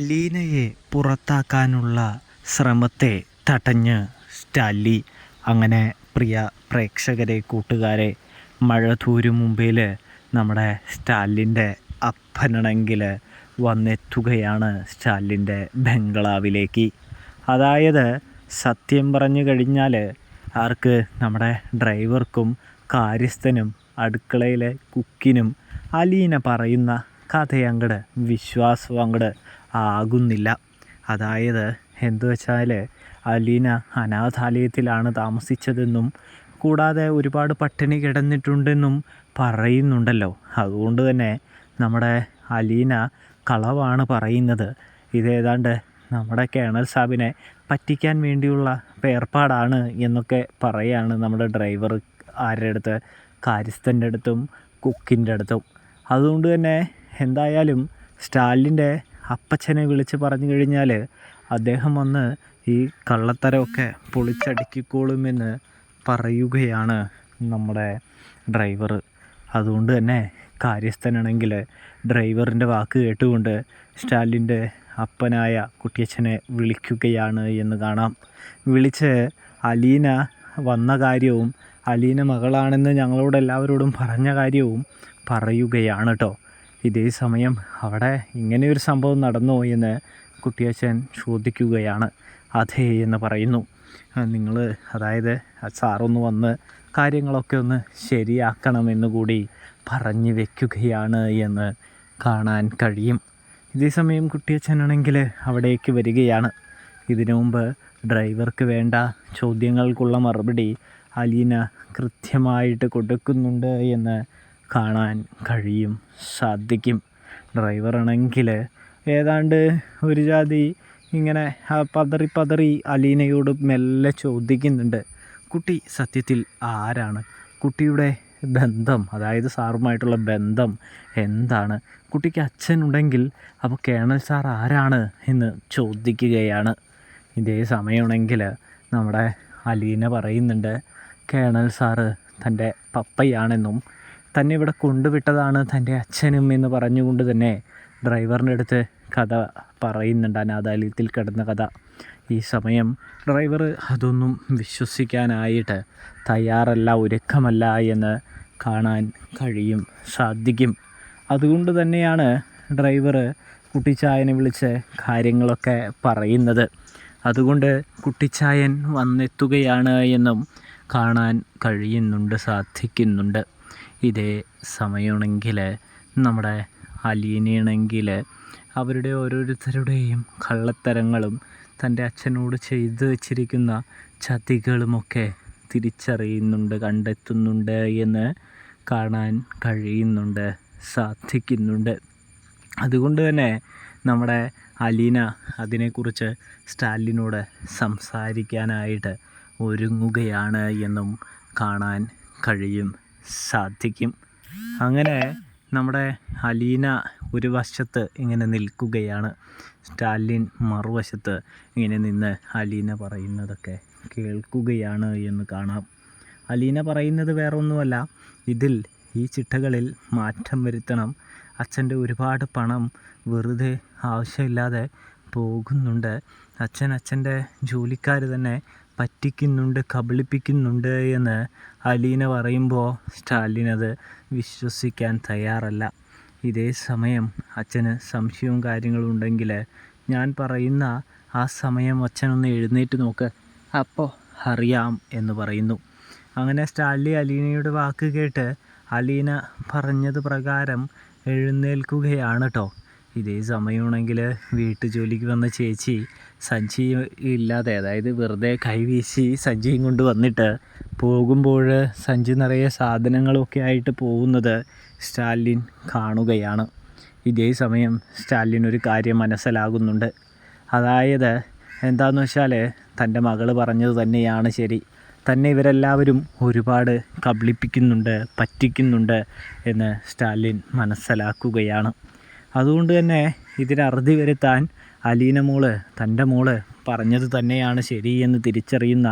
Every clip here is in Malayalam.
ലീനയെ പുറത്താക്കാനുള്ള ശ്രമത്തെ തടഞ്ഞ് സ്റ്റാൻലി. അങ്ങനെ പ്രിയ പ്രേക്ഷകരെ, കൂട്ടുകാരെ, മഴ തൂരും മുമ്പിൽ നമ്മുടെ സ്റ്റാലിൻ്റെ അപ്പനാണെങ്കിൽ വന്നെത്തുകയാണ് സ്റ്റാലിൻ്റെ ബംഗ്ലാവിലേക്ക്. അതായത് സത്യം പറഞ്ഞു കഴിഞ്ഞാൽ ആർക്ക്, നമ്മുടെ ഡ്രൈവർക്കും കാര്യസ്ഥനും അടുക്കളയിലെ കുക്കിനും അലീന പറയുന്ന കഥയങ്ങട് വിശ്വാസം അങ്ങട് ആകുന്നില്ല. അതായത് എന്തു വെച്ചാൽ അലീന അനാഥാലയത്തിലാണ് താമസിച്ചതെന്നും കൂടാതെ ഒരുപാട് പട്ടിണി കിടന്നിട്ടുണ്ടെന്നും പറയുന്നുണ്ടല്ലോ. അതുകൊണ്ട് തന്നെ നമ്മുടെ അലീന കളവാണ് പറയുന്നത്. ഇതേതാണ്ട് നമ്മുടെ കേണൽ സാബിനെ പറ്റിക്കാൻ വേണ്ടിയുള്ള ഏർപ്പാടാണ് എന്നൊക്കെ പറയാണ് നമ്മുടെ ഡ്രൈവർ ആരുടെ അടുത്ത്, കാര്യസ്ഥൻ്റെ അടുത്തും കുക്കിൻ്റെ അടുത്തും. അതുകൊണ്ട് തന്നെ എന്തായാലും സ്റ്റാലിൻ്റെ അപ്പച്ചനെ വിളിച്ച് പറഞ്ഞു കഴിഞ്ഞാൽ അദ്ദേഹം വന്ന് ഈ കള്ളത്തരമൊക്കെ പൊളിച്ചടുക്കിക്കോളുമെന്ന് പറയുകയാണ് നമ്മുടെ ഡ്രൈവർ. അതുകൊണ്ട് തന്നെ കാര്യസ്ഥനാണെങ്കിൽ ഡ്രൈവറിൻ്റെ വാക്ക് കേട്ടുകൊണ്ട് സ്റ്റാലിൻ്റെ അപ്പനായ കുട്ടിയച്ഛനെ വിളിക്കുകയാണ് എന്ന് കാണാം. വിളിച്ച് അലീന വന്ന കാര്യവും അലീന മകളാണെന്ന് ഞങ്ങളോട് എല്ലാവരോടും പറഞ്ഞ കാര്യവും പറയുകയാണ് കേട്ടോ. ഇതേ സമയം അവിടെ ഇങ്ങനെയൊരു സംഭവം നടന്നോ എന്ന് കുട്ടിയച്ഛൻ ചോദിക്കുകയാണ്. അതെ എന്ന് പറയുന്നു. നിങ്ങൾ, അതായത് സാറൊന്ന് വന്ന് കാര്യങ്ങളൊക്കെ ഒന്ന് ശരിയാക്കണമെന്ന് കൂടി പറഞ്ഞു വയ്ക്കുകയാണ് എന്ന് കാണാൻ കഴിയും. ഇതേ സമയം കുട്ടിയച്ഛനാണെങ്കിൽ അവിടേക്ക് വരികയാണ്. ഇതിനു മുമ്പ് ഡ്രൈവർക്ക് വേണ്ട ചോദ്യങ്ങൾക്കുള്ള മറുപടി അലീന കൃത്യമായിട്ട് കൊടുക്കുന്നുണ്ട് എന്ന് കാണാൻ സാധിക്കും. ഡ്രൈവറാണെങ്കിൽ ഏതാണ്ട് ഒരു ജാതി ഇങ്ങനെ പതറി അലീനയോട് മെല്ലെ ചോദിക്കുന്നുണ്ട്, കുട്ടി സത്യത്തിൽ ആരാണ്? കുട്ടിയുടെ ബന്ധം, അതായത് സാറുമായിട്ടുള്ള ബന്ധം എന്താണ്? കുട്ടിക്ക് അച്ഛനുണ്ടെങ്കിൽ അപ്പോൾ കേണൽ സാർ ആരാണ് എന്ന് ചോദിക്കുകയാണ്. ഇതേ സമയമാണെങ്കിൽ നമ്മുടെ അലീന പറയുന്നുണ്ട്, കേണൽ സാറ് തൻ്റെ പപ്പയാണെന്നും തന്നെ ഇവിടെ കൊണ്ടുവിട്ടതാണ് തൻ്റെ അച്ഛനും എന്ന് പറഞ്ഞുകൊണ്ട് തന്നെ ഡ്രൈവറിൻ്റെ അടുത്ത് കഥ പറയുന്നുണ്ട്, അനാഥാലയത്തിൽ കിടന്ന കഥ. ഈ സമയം ഡ്രൈവർ അതൊന്നും വിശ്വസിക്കാനായിട്ട് തയ്യാറല്ല, ഒരുക്കമല്ല എന്ന് കാണാൻ സാധിക്കും. അതുകൊണ്ട് തന്നെയാണ് ഡ്രൈവർ കുട്ടിച്ചായനെ വിളിച്ച് കാര്യങ്ങളൊക്കെ പറയുന്നത്. അതുകൊണ്ട് കുട്ടിച്ചായൻ വന്നെത്തുകയാണ് എന്നും കാണാൻ സാധിക്കുന്നുണ്ട്. ഇതേ സമയമാണെങ്കിൽ നമ്മുടെ അലീനയാണെങ്കിൽ അവരുടെ ഓരോരുത്തരുടെയും കള്ളത്തരങ്ങളും തൻ്റെ അച്ഛനോട് ചെയ്തു വച്ചിരിക്കുന്ന ചതികളുമൊക്കെ തിരിച്ചറിയുന്നുണ്ട്, കണ്ടെത്തുന്നുണ്ട് എന്ന് കാണാൻ സാധിക്കുന്നുണ്ട്. അതുകൊണ്ട് തന്നെ നമ്മുടെ അലീന അതിനെക്കുറിച്ച് സ്റ്റാലിനോട് സംസാരിക്കാനായിട്ട് ഒരുങ്ങുകയാണ് എന്നും കാണാൻ സാധിക്കും. അങ്ങനെ നമ്മുടെ അലീന ഒരു വശത്ത് ഇങ്ങനെ നിൽക്കുകയാണ്, സ്റ്റാലിൻ മറുവശത്ത് ഇങ്ങനെ നിന്ന് അലീന പറയുന്നതൊക്കെ കേൾക്കുകയാണ് എന്ന് കാണാം. അലീന പറയുന്നത് വേറെ ഒന്നുമല്ല, ഈ ചിട്ടകളിൽ മാറ്റം വരുത്തണം. അച്ഛൻ്റെ ഒരുപാട് പണം വെറുതെ ആവശ്യമില്ലാതെ പോകുന്നുണ്ട്. അച്ഛൻ്റെ ജോലിക്കാർ തന്നെ പറ്റിക്കുന്നുണ്ട്, കബളിപ്പിക്കുന്നുണ്ട് എന്ന് അലീന പറയുമ്പോൾ സ്റ്റാലിനത് വിശ്വസിക്കാൻ തയ്യാറല്ല. ഇതേ സമയം അച്ഛന് സംശയവും കാര്യങ്ങളും ഉണ്ടെങ്കിൽ ഞാൻ പറയുന്ന ആ സമയം അച്ഛനൊന്ന് എഴുന്നേറ്റ് നോക്ക്, അപ്പോൾ അറിയാം എന്ന് പറയുന്നു. അങ്ങനെ സ്റ്റാൻലി അലീനയുടെ വാക്ക് കേട്ട് അലീന പറഞ്ഞത് പ്രകാരം എഴുന്നേൽക്കുകയാണ് കേട്ടോ. ഇതേ സമയമാണെങ്കിൽ വീട്ടുജോലിക്ക് വന്ന ചേച്ചി സഞ്ചി ഇല്ലാതെ, അതായത് വെറുതെ കൈവീശി സഞ്ചിയും കൊണ്ട് വന്നിട്ട് പോകുമ്പോൾ സഞ്ചി നിറയെ സാധനങ്ങളൊക്കെ ആയിട്ട് പോകുന്നത് സ്റ്റാലിൻ കാണുകയാണ്. ഇതേ സമയം സ്റ്റാലിനൊരു കാര്യം മനസ്സിലാകുന്നുണ്ട്. അതായത് എന്താണെന്ന് വെച്ചാൽ തൻ്റെ മകൾ പറഞ്ഞത് തന്നെയാണ് ശരി, തന്നെ ഇവരെല്ലാവരും ഒരുപാട് കബളിപ്പിക്കുന്നുണ്ട്, പറ്റിക്കുന്നുണ്ട് എന്ന് സ്റ്റാലിൻ മനസ്സിലാക്കുകയാണ്. അതുകൊണ്ട് തന്നെ ഇതിന് അറുതി വരുത്താൻ അലീന മോള്, തൻ്റെ മോള് പറഞ്ഞത് തന്നെയാണ് ശരി എന്ന് തിരിച്ചറിയുന്ന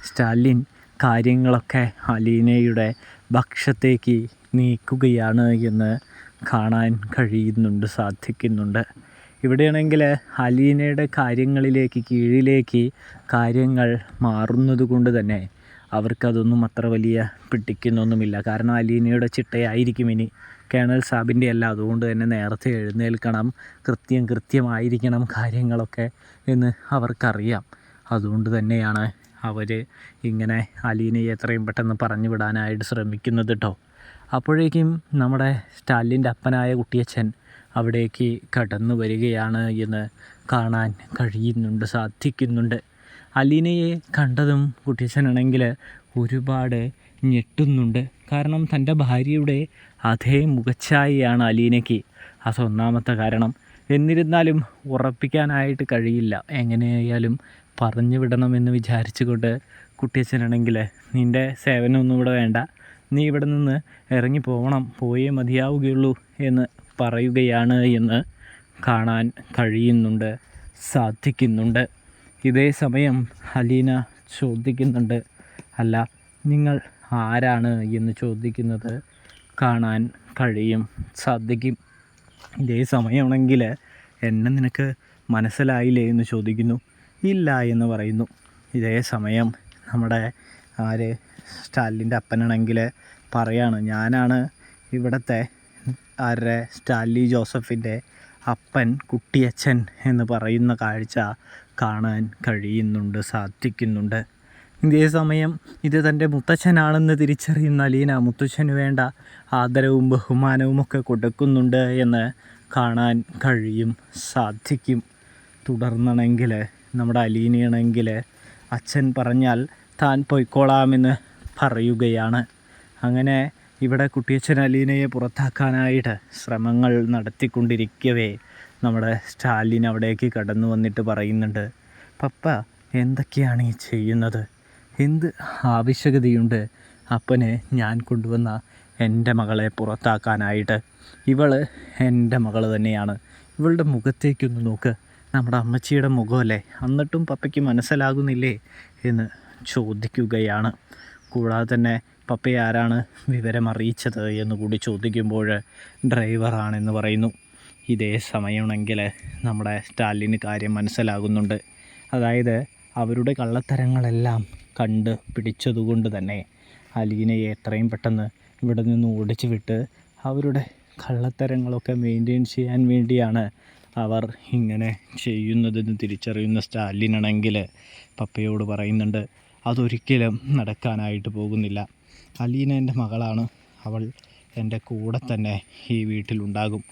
സ്റ്റാലിൻ കാര്യങ്ങളൊക്കെ അലീനയുടെ പക്ഷത്തേക്ക് നീക്കുകയാണ് എന്ന് കാണാൻ സാധിക്കുന്നുണ്ട്. ഇവിടെയാണെങ്കിൽ അലീനയുടെ കീഴിലേക്ക് കാര്യങ്ങൾ മാറുന്നത് കൊണ്ട് തന്നെ അവർക്കതൊന്നും അത്ര വലിയ പിടിക്കുന്നൊന്നുമില്ല. കാരണം അലീനയുടെ ചിട്ടയായിരിക്കും ഇനി, കേണൽ സാബിൻ്റെ അല്ല. അതുകൊണ്ട് തന്നെ നേരത്തെ എഴുന്നേൽക്കണം, കൃത്യമായിരിക്കണം കാര്യങ്ങളൊക്കെ എന്ന് അവർക്കറിയാം. അതുകൊണ്ട് തന്നെയാണ് അവർ ഇങ്ങനെ അലീനയെ എത്രയും പെട്ടെന്ന് പറഞ്ഞു വിടാനായിട്ട് ശ്രമിക്കുന്നത് കേട്ടോ. അപ്പോഴേക്കും നമ്മുടെ സ്റ്റാലിൻ്റെ അപ്പനായ കുട്ടിയച്ഛൻ അവിടേക്ക് കടന്നു വരികയാണ് എന്ന് കാണാൻ സാധിക്കുന്നുണ്ട്. അലീനയെ കണ്ടതും കുട്ടിയച്ഛനാണെങ്കിൽ ഒരുപാട് ഞെട്ടുന്നുണ്ട്. കാരണം തൻ്റെ ഭാര്യയുടെ അതേ മുഖച്ഛായയാണ് അലീനയ്ക്ക്. അതൊന്നാമത്തെ കാരണം. എന്നിരുന്നാലും ഉറപ്പിക്കാനായിട്ട് കഴിയില്ല. എങ്ങനെയായാലും പറഞ്ഞു വിടണമെന്ന് വിചാരിച്ചുകൊണ്ട് കുട്ടിയച്ഛനാണെങ്കിൽ നിൻ്റെ സേവനമൊന്നും ഇവിടെ വേണ്ട, നീ ഇവിടെ നിന്ന് ഇറങ്ങി പോയേ മതിയാവുകയുള്ളൂ എന്ന് പറയുകയാണ് എന്ന് കാണാൻ സാധിക്കുന്നുണ്ട്. ഇതേ സമയം അലീന ചോദിക്കുന്നുണ്ട്, അല്ല നിങ്ങൾ ആരാണ് എന്ന് ചോദിക്കുന്നത് കാണാൻ സാധിക്കും. ഇതേ സമയമാണെങ്കിൽ എന്നെ നിനക്ക് മനസ്സിലായില്ലേ എന്ന് ചോദിക്കുന്നു. ഇല്ല എന്ന് പറയുന്നു. ഇതേ സമയം നമ്മുടെ സ്റ്റാലിൻ്റെ അപ്പനാണെങ്കിൽ പറയാണ്, ഞാനാണ് ഇവിടുത്തെ സ്റ്റാൻലി ജോസഫിൻ്റെ അപ്പൻ കുട്ടിയച്ഛൻ എന്ന് പറയുന്ന കാഴ്ച കാണാൻ സാധിക്കുന്നുണ്ട്. ഇതേ സമയം ഇത് തൻ്റെ മുത്തച്ഛനാണെന്ന് തിരിച്ചറിയുന്ന അലീന മുത്തച്ഛന് വേണ്ട ആദരവും ബഹുമാനവും ഒക്കെ കൊടുക്കുന്നുണ്ട് എന്ന് കാണാൻ സാധിക്കും. തുടർന്നാണെങ്കിൽ നമ്മുടെ അലീനയാണെങ്കിൽ അച്ഛൻ പറഞ്ഞാൽ താൻ പൊയ്ക്കോളാമെന്ന് പറയുകയാണ്. അങ്ങനെ ഇവിടെ കുട്ടിയച്ഛൻ അലീനയെ പുറത്താക്കാനായിട്ട് ശ്രമങ്ങൾ നടത്തിക്കൊണ്ടിരിക്കവേ നമ്മുടെ സ്റ്റാലിൻ അവിടേക്ക് കടന്നു വന്നിട്ട് പറയുന്നുണ്ട്, പപ്പ എന്തൊക്കെയാണ് ഈ ചെയ്യുന്നത്? എന്ത് ആവശ്യകതയുണ്ട് അപ്പനെ ഞാൻ കൊണ്ടുവന്ന എൻ്റെ മകളെ പുറത്താക്കാനായിട്ട്? ഇവൾ എൻ്റെ മകൾ തന്നെയാണ്. ഇവളുടെ മുഖത്തേക്കൊന്ന് നോക്ക്, നമ്മുടെ അമ്മച്ചിയുടെ മുഖമല്ലേ, എന്നിട്ടും പപ്പയ്ക്ക് മനസ്സിലാകുന്നില്ലേ എന്ന് ചോദിക്കുകയാണ്. കൂടാതെ തന്നെ പപ്പയെ ആരാണ് വിവരം അറിയിച്ചത് എന്ന് കൂടി ചോദിക്കുമ്പോൾ ഡ്രൈവറാണെന്ന് പറയുന്നു. ഇതേ സമയമാണെങ്കിൽ നമ്മുടെ സ്റ്റാലിന് കാര്യം മനസ്സിലാകുന്നുണ്ട്. അതായത് അവരുടെ കള്ളത്തരങ്ങളെല്ലാം പിടിച്ചതുകൊണ്ട് തന്നെ അലീനയെ എത്രയും പെട്ടെന്ന് ഇവിടെ നിന്ന് ഓടിച്ചു വിട്ട് അവരുടെ കള്ളത്തരങ്ങളൊക്കെ മെയിൻറ്റെയിൻ ചെയ്യാൻ വേണ്ടിയാണ് അവർ ഇങ്ങനെ ചെയ്യുന്നതെന്ന് തിരിച്ചറിയുന്ന സ്റ്റാലിനാണെങ്കിൽ പപ്പയോട് പറയുന്നുണ്ട്, അതൊരിക്കലും നടക്കാനായിട്ട് പോകുന്നില്ല. അലീന എൻ്റെ മകളാണ്, അവൾ എൻ്റെ കൂടെ തന്നെ ഈ വീട്ടിലുണ്ടാകും.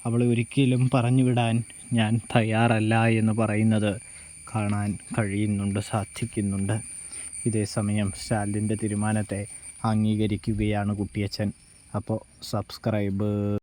അവളെ ഒരിക്കലും പറഞ്ഞു വിടാൻ ഞാൻ തയ്യാറല്ല എന്ന് പറയുന്നത് കാണാൻ സാധിക്കുന്നുണ്ട്. ഇതേ സമയം സ്റ്റാലിൻ്റെ തീരുമാനത്തെ അംഗീകരിക്കുകയാണ് കുട്ടിയച്ഛൻ. അപ്പോൾ സബ്സ്ക്രൈബ്